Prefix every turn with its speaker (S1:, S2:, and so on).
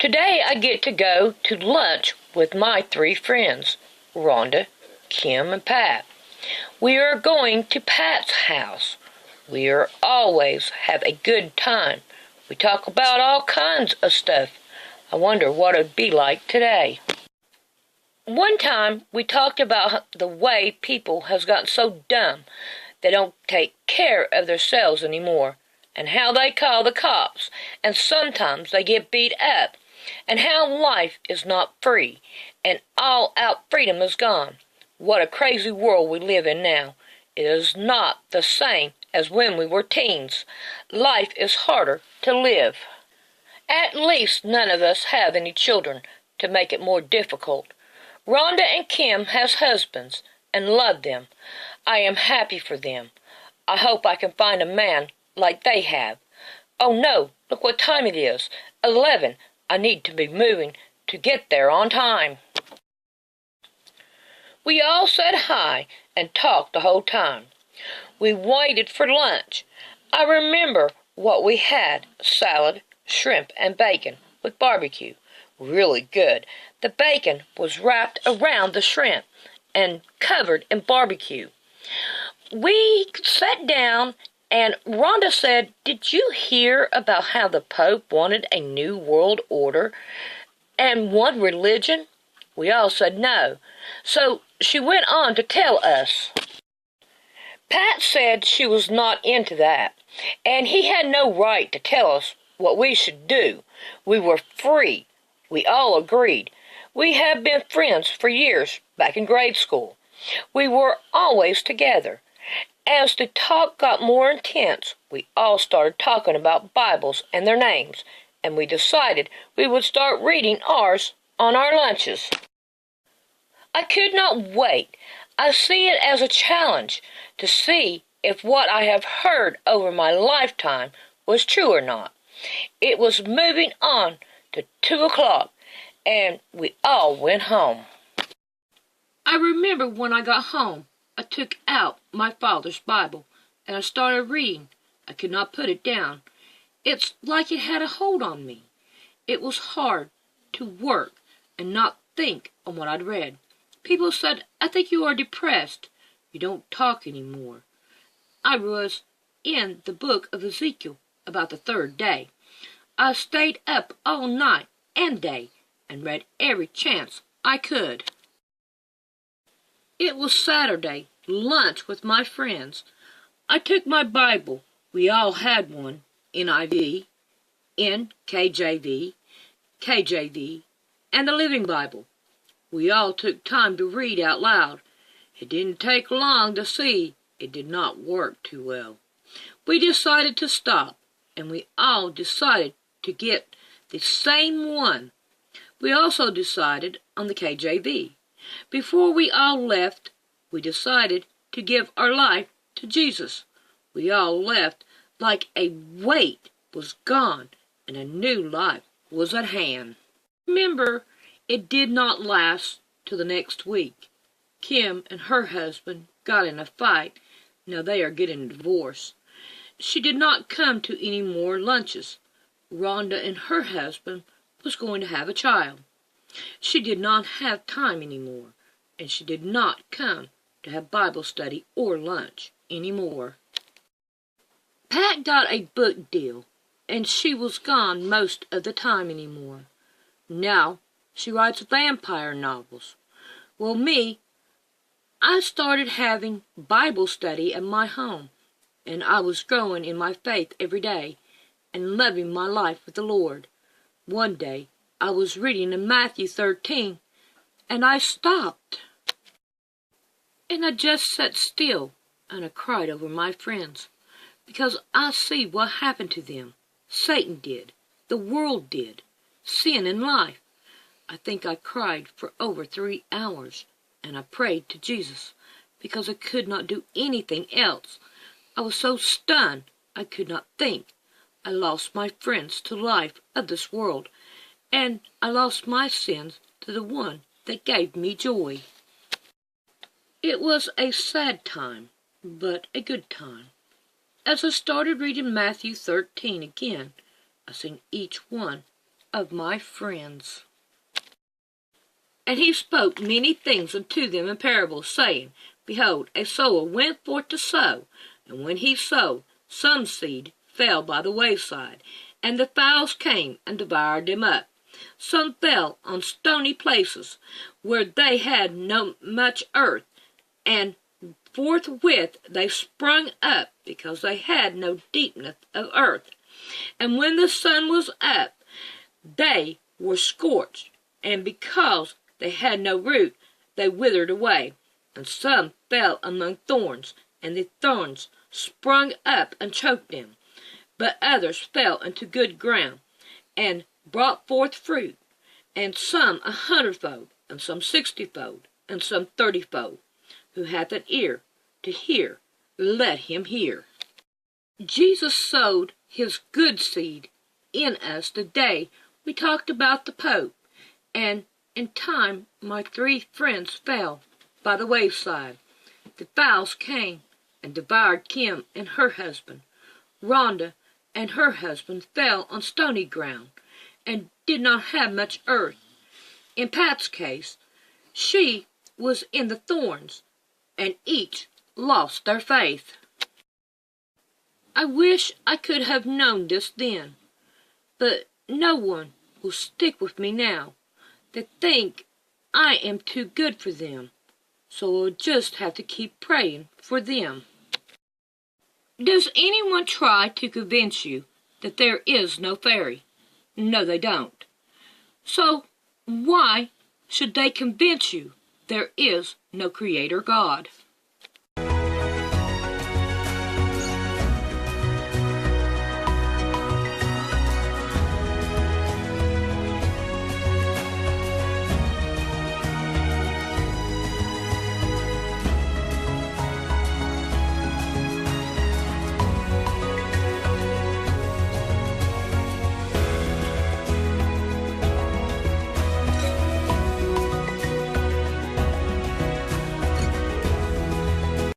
S1: Today I get to go to lunch with my three friends, Rhonda, Kim, and Pat. We are going to Pat's house. We are always have a good time. We talk about all kinds of stuff. I wonder what it'd be like today. One time we talked about the way people has gotten so dumb they don't take care of themselves anymore, and how they call the cops, and sometimes they get beat up, and how life is not free, and all-out freedom is gone. What a crazy world we live in now. It is not the same as when we were teens. Life is harder to live. At least none of us have any children to make it more difficult. Rhonda and Kim has husbands and love them. I am happy for them. I hope I can find a man like they have. Oh no, look what time it is. 11. I need to be moving to get there on time. We all said hi and talked the whole time. We waited for lunch. I remember what we had: salad, shrimp, and bacon with barbecue. Really good. The bacon was wrapped around the shrimp and covered in barbecue. We sat down and Rhonda said, "Did you hear about how the Pope wanted a new world order and one religion?" We all said no. So she went on to tell us. Pat said she was not into that, and he had no right to tell us what we should do. We were free. We all agreed. We have been friends for years, back in grade school. We were always together. As the talk got more intense, we all started talking about Bibles and their names, and we decided we would start reading ours on our lunches. I could not wait. I see it as a challenge to see if what I have heard over my lifetime was true or not. It was moving on to 2 o'clock, and we all went home. I remember when I got home, I took out my father's Bible, and I started reading. I could not put it down. It's like it had a hold on me. It was hard to work and not think on what I'd read. People said, "I think you are depressed. You don't talk anymore." I was in the book of Ezekiel about the 3rd day. I stayed up all night and day and read every chance I could. It was Saturday, lunch with my friends. I took my Bible. We all had one, NIV, NKJV, KJV, and the Living Bible. We all took time to read out loud. It didn't take long to see it did not work too well. We decided to stop, and we all decided to get the same one. We also decided on the KJV. Before we all left, we decided to give our life to Jesus. We all left like a weight was gone and a new life was at hand. Remember, it did not last till the next week. Kim and her husband got in a fight. Now they are getting a divorce. She did not come to any more lunches. Rhonda and her husband was going to have a child. She did not have time anymore, and she did not come to have Bible study or lunch anymore. Pat got a book deal, and she was gone most of the time anymore. Now she writes vampire novels. Well, me, I started having Bible study at my home, and I was growing in my faith every day and loving my life with the Lord. One day, I was reading in Matthew 13, and I stopped. And I just sat still, and I cried over my friends, because I see what happened to them. Satan did. The world did. Sin in life. I think I cried for over 3 hours, and I prayed to Jesus, because I could not do anything else. I was so stunned I could not think. I lost my friends to life of this world, and I lost my sins to the one that gave me joy. It was a sad time, but a good time. As I started reading Matthew 13 again, I seen each one of my friends. And he spoke many things unto them in parables, saying, Behold, a sower went forth to sow, and when he sowed, some seed fell by the wayside, and the fowls came and devoured them up. Some fell on stony places, where they had no much earth, and forthwith they sprung up, because they had no deepness of earth. And when the sun was up, they were scorched, and because they had no root, they withered away. And some fell among thorns, and the thorns sprung up and choked them. But others fell into good ground, and brought forth fruit, and some 100-fold, and some 60-fold, and some 30-fold. Who hath an ear to hear, let him hear. Jesus sowed his good seed in us the day we talked about the Pope, and in time my 3 friends fell by the wayside. The fowls came and devoured Kim and her husband. Rhonda and her husband fell on stony ground, and did not have much earth. In Pat's case, she was in the thorns, and each lost their faith. I wish I could have known this then, but no one will stick with me now. They think I am too good for them, so I'll just have to keep praying for them. Does anyone try to convince you that there is no fairy? No, they don't. So why should they convince you there is no Creator God?